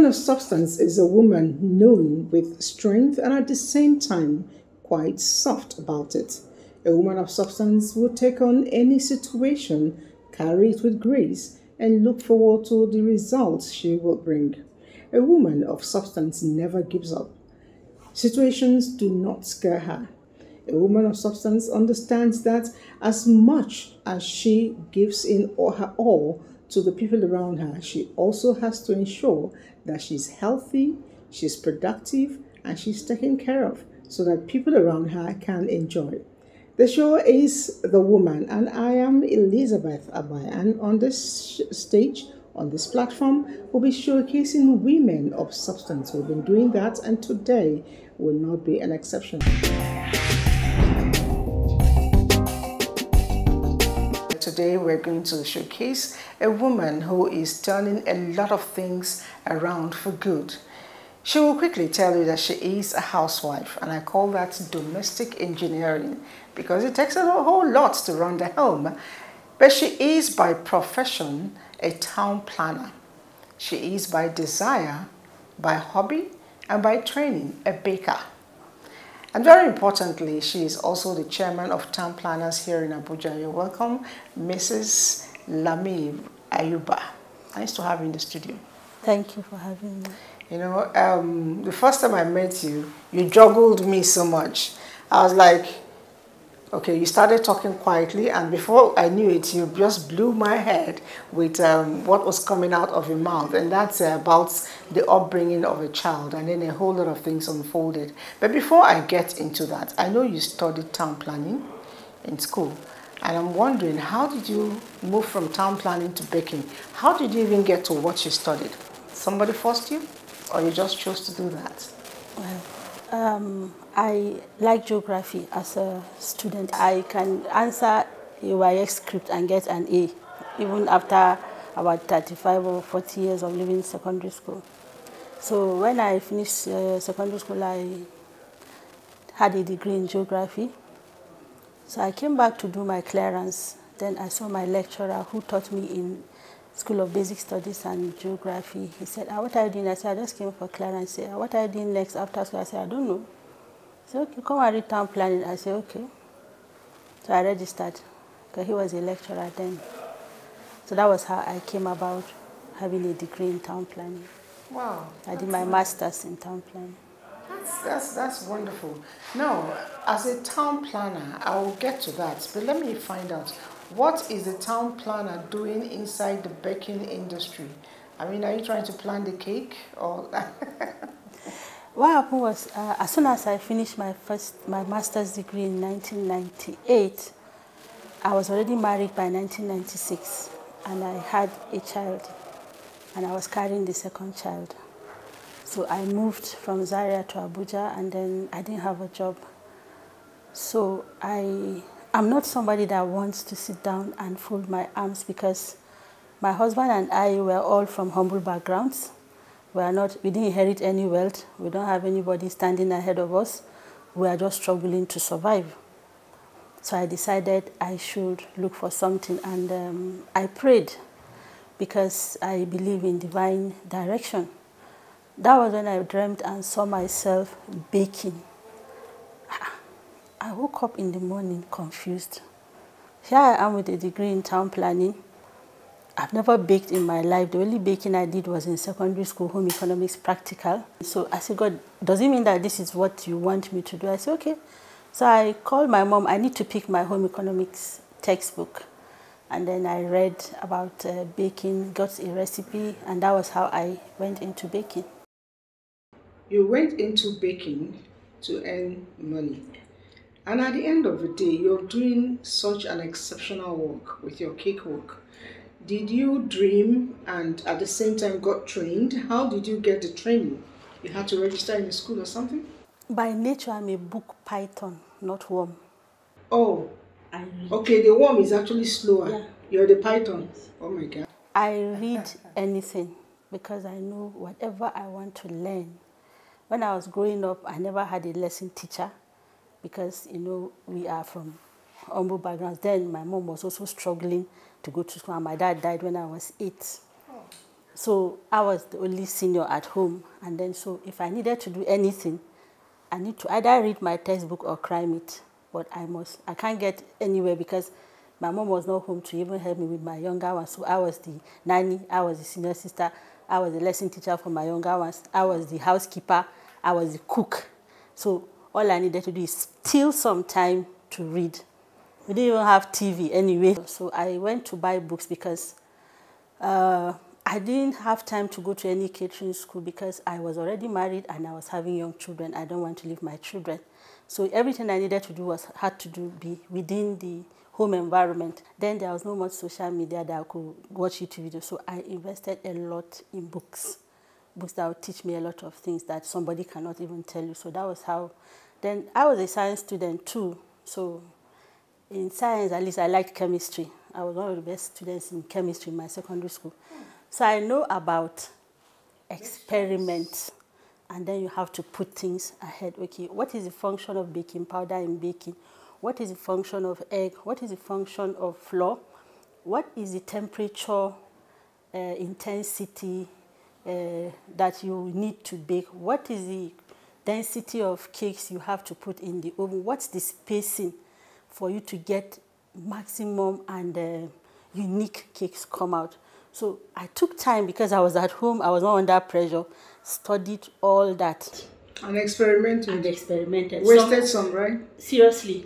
of substance is a woman known with strength and at the same time quite soft about it. A woman of substance will take on any situation, carry it with grace, and look forward to the results she will bring. A woman of substance never gives up. Situations do not scare her. A woman of substance understands that as much as she gives in her all to the people around her, she also has to ensure that she's healthy, she's productive, and she's taken care of so that people around her can enjoy. The show is The Woman, and I am Elizabeth Abai, and on this stage, on this platform, we'll be showcasing women of substance. We've been doing that, and today will not be an exception. Today we're going to showcase a woman who is turning a lot of things around for good. She will quickly tell you that she is a housewife, and I call that domestic engineering because it takes a whole lot to run the home. But she is by profession a town planner. She is by desire, by hobby, and by training a baker. And very importantly, she is also the chairman of town planners here in Abuja. You're welcome, Mrs. Lami Ayuba. Nice to have you in the studio. Thank you for having me. You know, the first time I met you, you juggled me so much. I was like, okay, you started talking quietly, and before I knew it, you just blew my head with what was coming out of your mouth. And that's about the upbringing of a child, and then a whole lot of things unfolded. But before I get into that, I know you studied town planning in school. And I'm wondering, how did you move from town planning to baking? How did you even get to what you studied? Somebody forced you, or you just chose to do that? Well, I like geography as a student. I can answer a YX script and get an A, even after about 35 or 40 years of living in secondary school. So when I finished secondary school, I had a degree in geography. So I came back to do my clearance. Then I saw my lecturer who taught me in School of Basic Studies and Geography. He said, what are you doing? I said, I just came for clearance. He said, what are you doing next after school? I said, I don't know. He said, okay, come and read town planning. I said, okay. So I registered because he was a lecturer then. So that was how I came about having a degree in town planning. Wow. I did my master's in town planning. That's wonderful. Now, as a town planner, I will get to that, but let me find out, what is the town planner doing inside the baking industry? I mean, are you trying to plan the cake or? What happened was, as soon as I finished my master's degree in 1998, I was already married by 1996, and I had a child, and I was carrying the second child. So I moved from Zaria to Abuja, and then I didn't have a job. So I'm not somebody that wants to sit down and fold my arms, because my husband and I were all from humble backgrounds. We didn't inherit any wealth. We don't have anybody standing ahead of us. We are just struggling to survive. So I decided I should look for something, and I prayed because I believe in divine direction. That was when I dreamt and saw myself baking. I woke up in the morning confused. Here I am with a degree in town planning. I've never baked in my life. The only baking I did was in secondary school, home economics practical. So I said, God, does it mean that this is what you want me to do? I said, okay. So I called my mom. I need to pick my home economics textbook. And then I read about baking, got a recipe, and that was how I went into baking. You went into baking to earn money. And at the end of the day, you're doing such an exceptional work with your cake work. Did you dream and at the same time got trained? How did you get the training? You had to register in a school or something? By nature, I'm a book python, not worm. Oh, okay, the worm is actually slower. Yeah. You're the python. Yes. Oh my God. I read anything because I know whatever I want to learn. When I was growing up, I never had a lesson teacher because, you know, we are from humble backgrounds. Then my mom was also struggling to go to school, and my dad died when I was 8. So I was the only senior at home. And then so if I needed to do anything, I need to either read my textbook or crime it. But I can't get anywhere because my mom was not home to even help me with my younger ones. So I was the nanny, I was the senior sister, I was the lesson teacher for my younger ones, I was the housekeeper, I was the cook. So all I needed to do is steal some time to read. We didn't even have TV anyway. So I went to buy books because I didn't have time to go to any catering school because I was already married and I was having young children. I don't want to leave my children. So everything I needed to do had to be within the home environment. Then there was no much social media that I could watch YouTube videos. So I invested a lot in books. Books that would teach me a lot of things that somebody cannot even tell you. So that was how. Then I was a science student too. So in science, at least I liked chemistry. I was one of the best students in chemistry in my secondary school. So I know about experiments, and then you have to put things ahead. Okay, what is the function of baking powder in baking? What is the function of egg? What is the function of flour? What is the temperature, intensity that you need to bake? What is the density of cakes you have to put in the oven? What's the spacing for you to get maximum and unique cakes come out? So I took time because I was at home, I was not under pressure, studied all that. And experimented. And experimented. Wasted some, right? Seriously.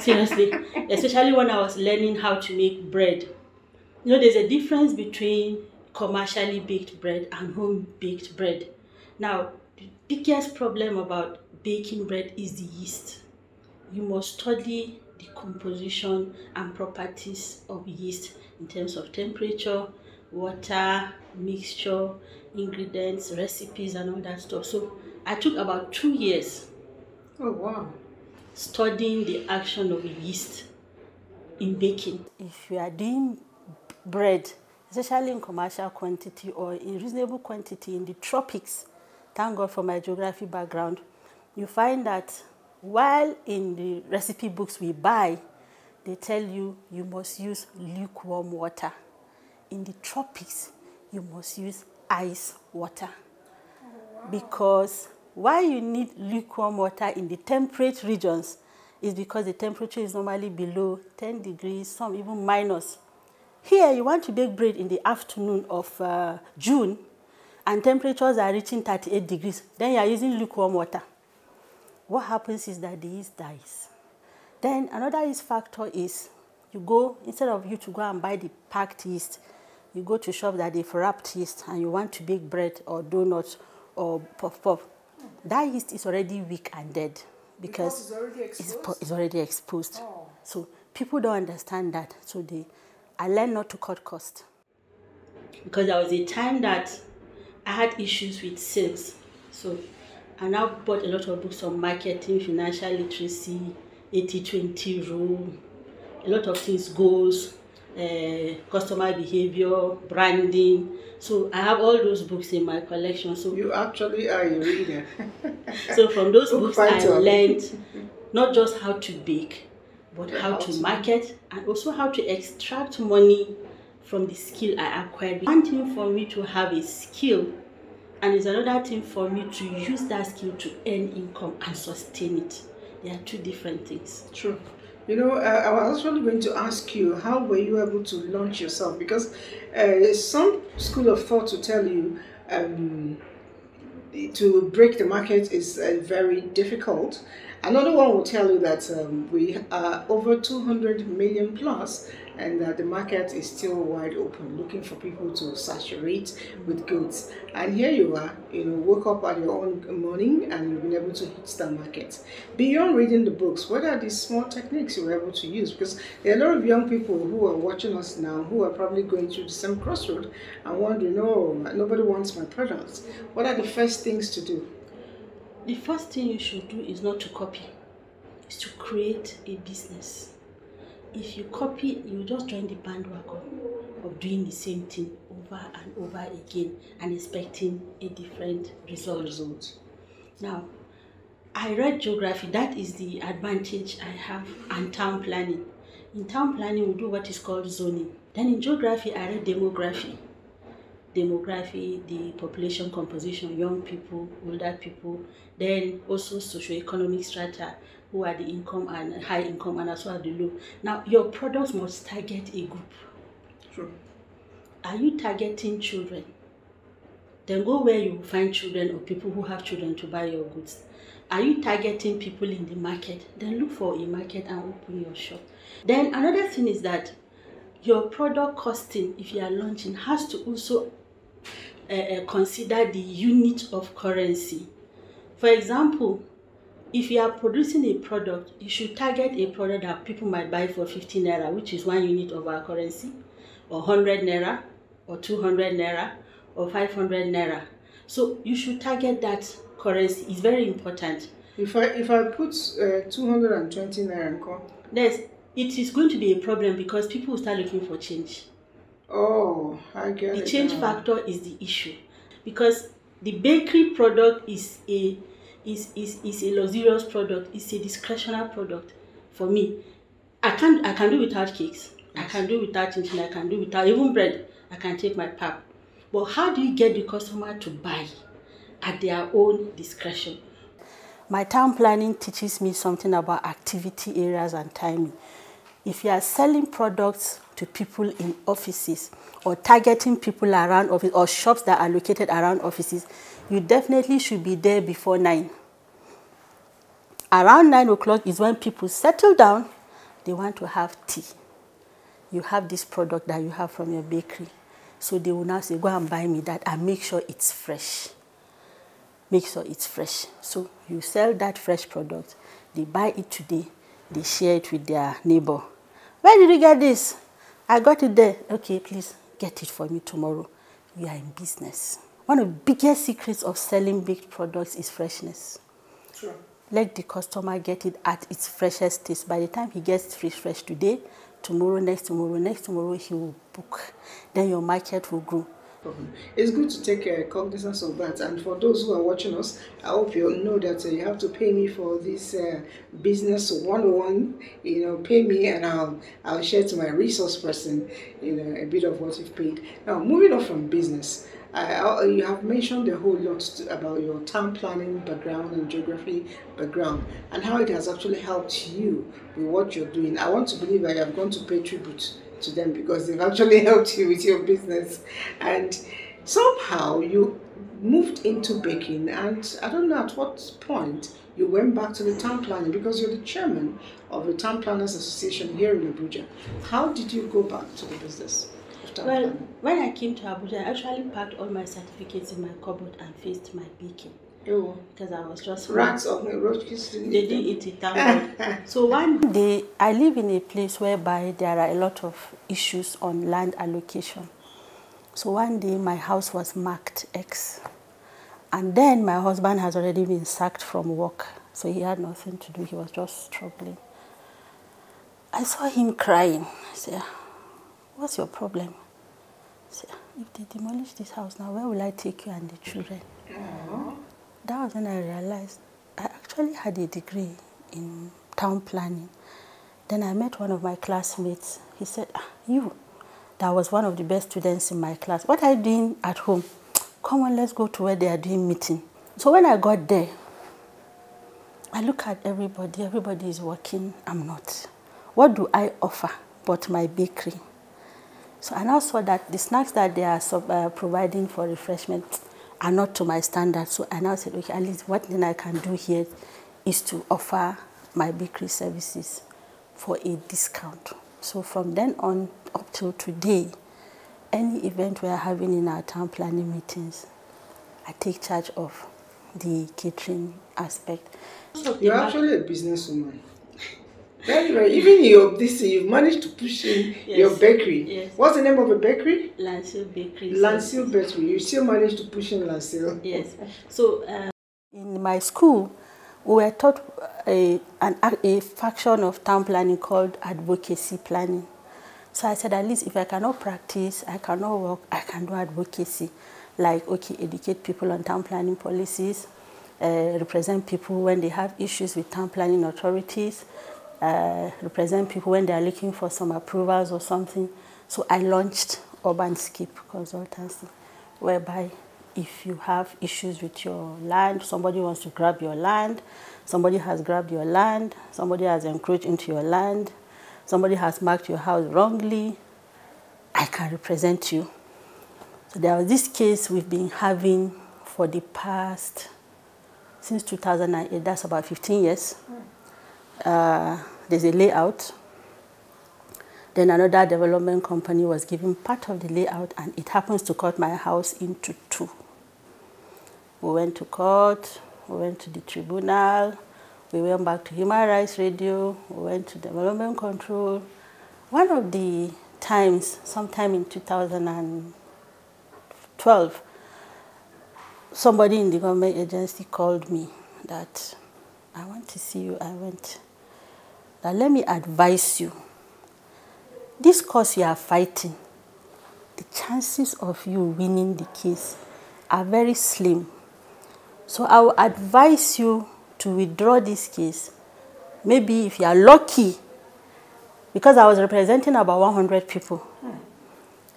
Seriously. Especially when I was learning how to make bread. You know, there's a difference between commercially baked bread and home baked bread. Now, the biggest problem about baking bread is the yeast. You must study the composition and properties of yeast in terms of temperature, water, mixture, ingredients, recipes, and all that stuff. So I took about 2 years. Oh, wow. Studying the action of yeast in baking. If you are doing bread, especially in commercial quantity or in reasonable quantity in the tropics, thank God for my geography background, you find that while in the recipe books we buy, they tell you you must use lukewarm water. In the tropics, you must use ice water. Oh, wow. Because why you need lukewarm water in the temperate regions is because the temperature is normally below 10 degrees, some even minus. Here, you want to bake bread in the afternoon of June, and temperatures are reaching 38 degrees. Then you are using lukewarm water. What happens is that the yeast dies. Then another yeast factor is you go, instead of you to go and buy the packed yeast, you go to shop that they've wrapped yeast and you want to bake bread or donuts or puff-puff. That yeast is already weak and dead because it's already exposed. Oh. So people don't understand that. So I learned not to cut cost. Because there was a time that I had issues with sales. So I now bought a lot of books on marketing, financial literacy, 80-20 rule, a lot of things, goals, customer behavior, branding. So I have all those books in my collection. So you actually are a reader. So from those books I learned not just how to bake, but how to market and also how to extract money from the skill I acquired. One thing for me to have a skill, and it's another thing for me to use that skill to earn income and sustain it. They are two different things. True. You know, I was actually going to ask you, how were you able to launch yourself? Because some school of thought to tell you to break the market is very difficult. Another one will tell you that we are over 200 million plus, and that the market is still wide open, looking for people to saturate with goods. And here you are, woke up at your own morning and you've been able to hit the market. Beyond reading the books, what are the small techniques you were able to use? Because there are a lot of young people who are watching us now who are probably going through the same crossroad and wondering, oh, nobody wants my products. What are the first things to do? The first thing you should do is not to copy, it's to create a business. If you copy, you just join the bandwagon of doing the same thing over and over again and expecting a different result. Now, I read geography. That is the advantage I have, and town planning. In town planning, we do what is called zoning. Then in geography, I read demography. demography, the population composition, young people, older people, then also socioeconomic strata, who are the income and high income and as well as the low. Now, your products must target a group. True. Are you targeting children? Then go where you find children or people who have children to buy your goods. Are you targeting people in the market? Then look for a market and open your shop. Then another thing is that your product costing, if you are launching, has to also consider the unit of currency. For example, if you are producing a product, you should target a product that people might buy for 50 naira, which is 1 unit of our currency, or 100 naira, or 200 naira, or 500 naira. So you should target that currency. It's very important. If I put 220 naira, yes, it is going to be a problem because people will start looking for change. Oh, I get it. The change factor is the issue, because the bakery product is a luxurious product. It's a discretionary product. For me, I can do without cakes. Yes. I can do without chinchin. I can do without even bread. I can take my pap. But how do you get the customer to buy at their own discretion? My town planning teaches me something about activity areas and timing. If you are selling products to people in offices or targeting people around office or shops that are located around offices, you definitely should be there before 9. Around 9 o'clock is when people settle down. They want to have tea. You have this product that you have from your bakery. So they will now say, go and buy me that and make sure it's fresh. Make sure it's fresh. So you sell that fresh product. They buy it today. They share it with their neighbor. Where did you get this? I got it there. Okay, please get it for me tomorrow. You are in business. One of the biggest secrets of selling baked products is freshness. Sure. Let the customer get it at its freshest taste. By the time he gets fresh today, tomorrow, next tomorrow, he will book. Then your market will grow. It's good to take cognizance of that. And for those who are watching us, I hope you know that you have to pay me for this business 101. Pay me and I'll share to my resource person, a bit of what you've paid. Now, moving on from business, you have mentioned a whole lot about your town planning background and geography background and how it has actually helped you with what you're doing. I want to believe that you have gone to pay tribute to them because they've actually helped you with your business, and somehow you moved into baking, and I don't know at what point you went back to the town planning because you're the chairman of the Town Planners Association here in Abuja. How did you go back to the business? Well, when I came to Abuja, I actually packed all my certificates in my cupboard and faced my baking. Oh. Because I was just rats of my roaches. They didn't eat it, thank God. So one day, I live in a place whereby there are a lot of issues on land allocation. So one day, my house was marked X. And then my husband has already been sacked from work. So he had nothing to do. He was just struggling. I saw him crying. I said, what's your problem? I said, if they demolish this house now, where will I take you and the children? Aww. That was when I realized I actually had a degree in town planning. Then I met one of my classmates. He said, you, that was one of the best students in my class. What are you doing at home? Come on, let's go to where they are doing meeting. So when I got there, I look at everybody. Everybody is working. I'm not. What do I offer but my bakery? So I now saw that the snacks that they are providing for refreshment are not to my standards. So I now said, okay, at least what then I can do here is to offer my bakery services for a discount. So from then on up till today, any event we are having in our town planning meetings, I take charge of the catering aspect. You're actually a businesswoman. Very, very. Even you've managed to push in your bakery. Yes. What's the name of a bakery? Lansil Bakery. Lansil Bakery. You still managed to push in Lansil. Yes. So in my school, we were taught a faction of town planning called advocacy planning. So I said, at least if I cannot practice, I cannot work, I can do advocacy. Like, okay, educate people on town planning policies, represent people when they have issues with town planning authorities, represent people when they are looking for some approvals or something. So I launched Urbanscape Consultancy, whereby if you have issues with your land, somebody wants to grab your land, somebody has grabbed your land, somebody has encroached into your land, somebody has marked your house wrongly, I can represent you. So there was this case we've been having for the past, since 2008, that's about 15 years. There's a layout. Then another development company was given part of the layout, and it happens to cut my house into two. We went to court, we went to the tribunal, we went back to Human Rights Radio, we went to development control. One of the times, sometime in 2012, somebody in the government agency called me that, I want to see you. I went, that let me advise you. This cause you are fighting, the chances of you winning the case are very slim. So I will advise you to withdraw this case. Maybe if you are lucky, because I was representing about 100 people.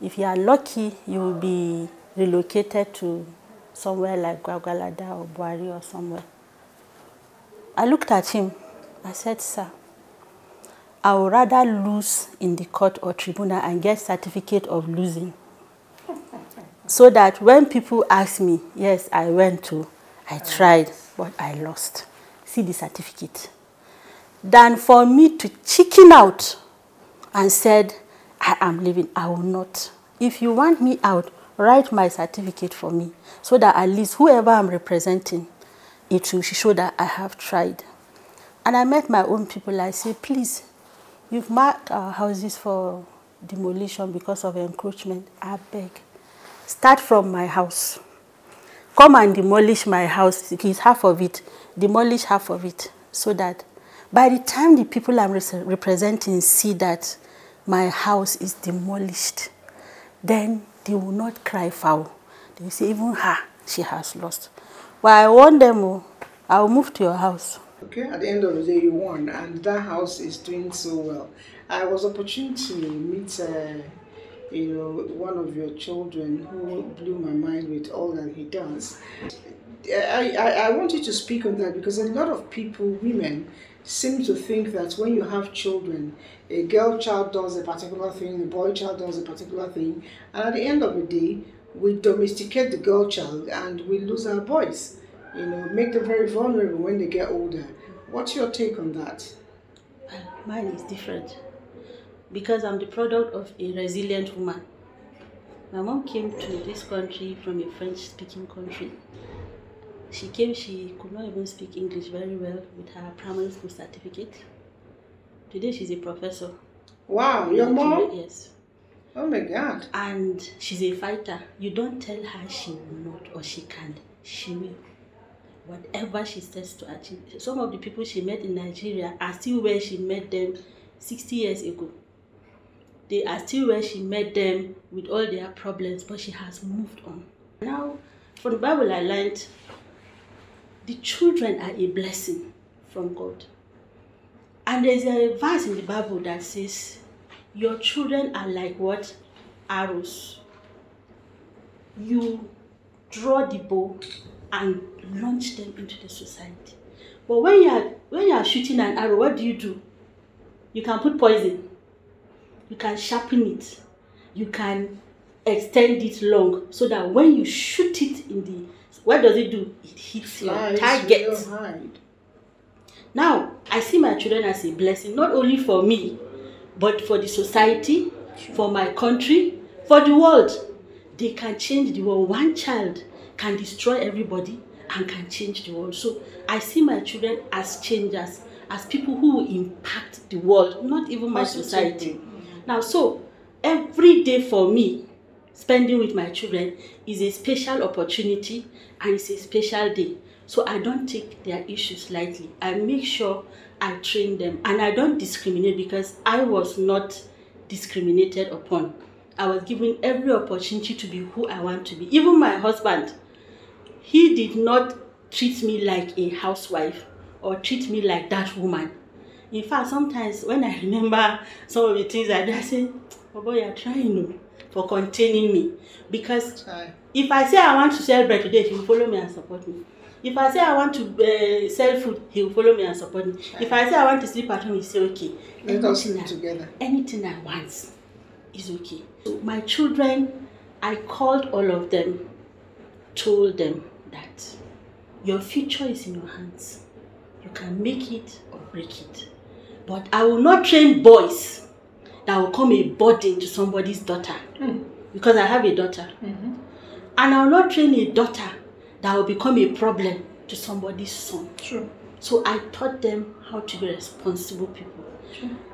If you are lucky, you will be relocated to somewhere like Gwagwalada or Buari or somewhere. I looked at him. I said, sir, I would rather lose in the court or tribunal and get certificate of losing. So that when people ask me, yes, I went to, I tried, but I lost. See the certificate. Than for me to chicken out and said, I am leaving. I will not. If you want me out, write my certificate for me so that at least whoever I'm representing, it will show that I have tried. And I met my own people. I say, please, you've marked our houses for demolition because of encroachment. I beg. Start from my house. Come and demolish my house. It's half of it. Demolish half of it. So that by the time the people I'm representing see that my house is demolished, then they will not cry foul. They will say, even her, she has lost. But I warn them, I will move to your house. Okay, at the end of the day, you won, and that house is doing so well. I was opportune to meet, one of your children who blew my mind with all that he does. I want you to speak on that because a lot of people, women, seem to think that when you have children, a girl child does a particular thing, a boy child does a particular thing, and at the end of the day, we domesticate the girl child and we lose our boys. Make them very vulnerable when they get older. What's your take on that? Mine is different because I'm the product of a resilient woman. My mom came to this country from a French-speaking country. She came, she could not even speak English very well with her primary school certificate. Today she's a professor. Wow, your mom? Yes. Oh my God. And she's a fighter. You don't tell her she will not or she can't. She will. Whatever she says to achieve. Some of the people she met in Nigeria are still where she met them 60 years ago. They are still where she met them with all their problems, but she has moved on. Now, from the Bible I learned, the children are a blessing from God. And there's a verse in the Bible that says, your children are like what? Arrows. You draw the bow and launch them into the society. But when you are shooting an arrow, what do? You can put poison. You can sharpen it. You can extend it long so that when you shoot it in the, what does it do? It hits your target. Now, I see my children as a blessing, not only for me, but for the society, for my country, for the world. They can change the world. One child can destroy everybody and can change the world. So I see my children as changers, as people who will impact the world, not even my society. Now, so every day for me, spending with my children is a special opportunity and it's a special day. So I don't take their issues lightly. I make sure I train them and I don't discriminate because I was not discriminated upon. I was given every opportunity to be who I want to be. Even my husband, he did not treat me like a housewife or treat me like that woman. In fact, sometimes when I remember some of the things I do, I say, oh boy, you're trying. for containing me. Because if I say I want to sell bread today, he will follow me and support me. If I say I want to sell food, he will follow me and support me. If I say I want to sleep at home, he will say, okay. Let us sleep together. Anything I want is okay. So my children, I called all of them, told them that your future is in your hands. You can make it or break it. But I will not train boys that will come a burden to somebody's daughter. Because I have a daughter. And I will not train a daughter that will become a problem to somebody's son. True. So I taught them how to be responsible people.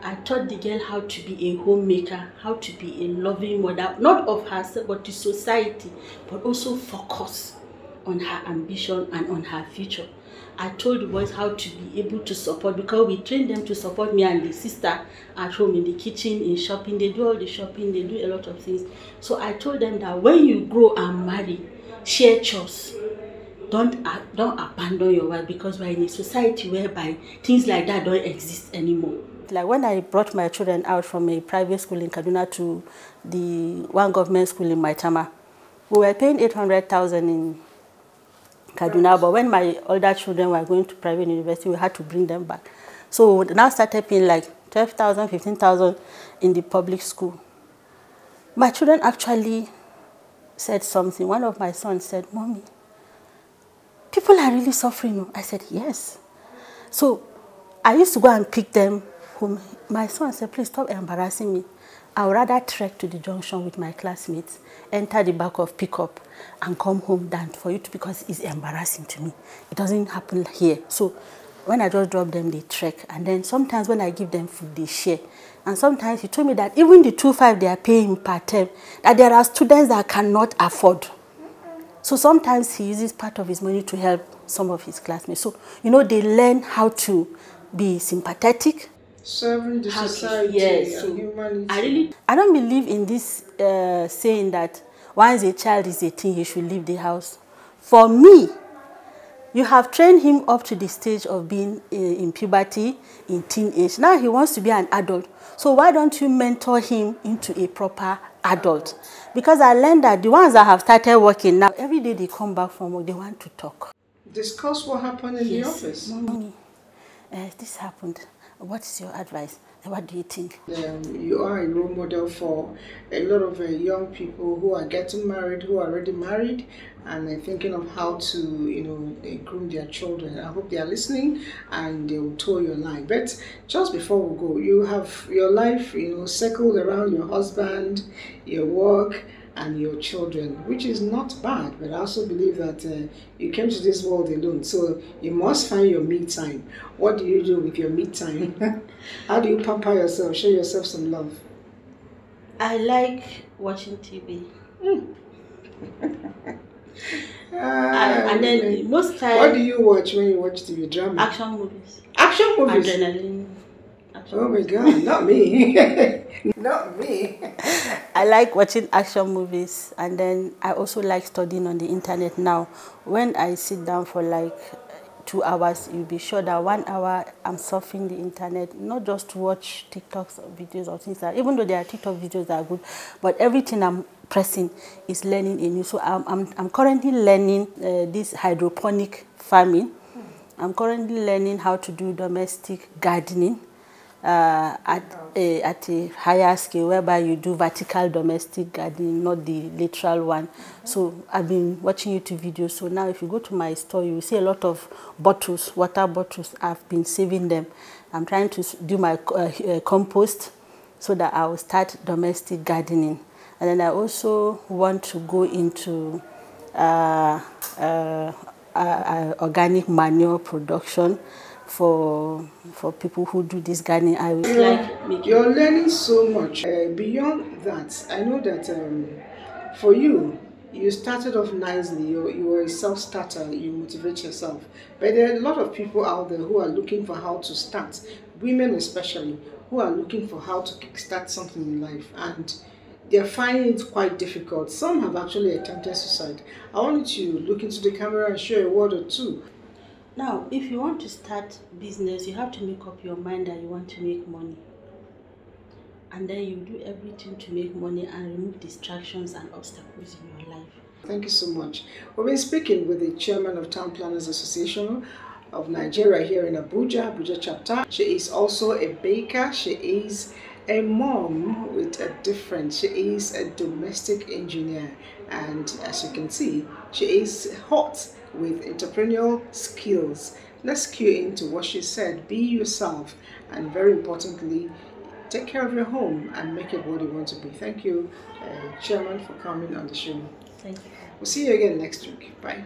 I taught the girl how to be a homemaker, how to be a loving mother, not of herself but to society, but also focus on her ambition and on her future. I told the boys how to be able to support, because we trained them to support me and the sister at home, in the kitchen, in shopping. They do all the shopping, they do a lot of things. So I told them that when you grow and marry, share chores. Don't abandon your wife, because we're in a society whereby things like that don't exist anymore. Like when I brought my children out from a private school in Kaduna to the one government school in Maitama, we were paying 800,000 in Kaduna, but when my older children were going to private university, we had to bring them back. So we now started paying like 12,000, 15,000 in the public school. My children actually said something. One of my sons said, "Mommy, people are really suffering." I said, "Yes." So I used to go and pick them home. My son said, "Please stop embarrassing me. I would rather trek to the junction with my classmates, enter the back of pickup and come home than for you to, because it's embarrassing to me. It doesn't happen here." So when I just drop them, they trek. And then sometimes when I give them food, they share. And sometimes he told me that even the 2,500 they are paying per term, that there are students that cannot afford. So sometimes he uses part of his money to help some of his classmates. So, you know, they learn how to be sympathetic. Serving the society, yes, and humanity. I don't believe in this saying that once a child is 18, he should leave the house. For me, you have trained him up to the stage of being in puberty, in teenage. Now he wants to be an adult. So why don't you mentor him into a proper adult? Because I learned that the ones that have started working now, every day they come back from work, they want to talk. Discuss what happened in the office. Mommy, this happened. What is your advice? What do you think? You are a role model for a lot of young people who are getting married, who are already married, and thinking of how to, you know, groom their children. I hope they are listening and they will tow your line. But just before we go, you have your life, you know, circled around your husband, your work, and your children, which is not bad. But I also believe that you came to this world alone, so you must find your me time. What do you do with your me time? How do you pamper yourself, show yourself some love? I like watching TV. And then most times, what do you watch when you watch TV? Drama? Action movies. Action movies? Adrenaline. Oh my God, not me. Not me. I like watching action movies, and then I also like studying on the internet now. When I sit down for like 2 hours, you'll be sure that 1 hour I'm surfing the internet, not just to watch TikToks or videos or things like that, even though there are TikTok videos that are good, but everything I'm pressing is learning a new. So I'm currently learning this hydroponic farming. I'm currently learning how to do domestic gardening. At a higher scale, whereby you do vertical domestic gardening, not the literal one. So I've been watching YouTube videos. So now if you go to my store, you will see a lot of bottles, water bottles. I've been saving them. I'm trying to do my compost so that I will start domestic gardening. And then I also want to go into organic manure production for people who do this gardening. I would like you're learning so much. Beyond that, I know that for you, you started off nicely. You were a self-starter. You motivate yourself. But there are a lot of people out there who are looking for how to start. Women especially, who are looking for how to kickstart something in life, and they're finding it quite difficult. Some have actually attempted suicide. I want you to look into the camera and share a word or two. Now, if you want to start business, you have to make up your mind that you want to make money. and then you do everything to make money and remove distractions and obstacles in your life. Thank you so much. We've been speaking with the chairman of Town Planners Association of Nigeria here in Abuja, Abuja chapter. She is also a baker. She is a mom with a difference. She is a domestic engineer, and as you can see, she is hot with entrepreneurial skills. Let's cue into what she said. Be yourself, and very importantly, take care of your home and make it what you want to be. Thank you, Chairman, for coming on the show. Thank you. We'll see you again next week. Bye.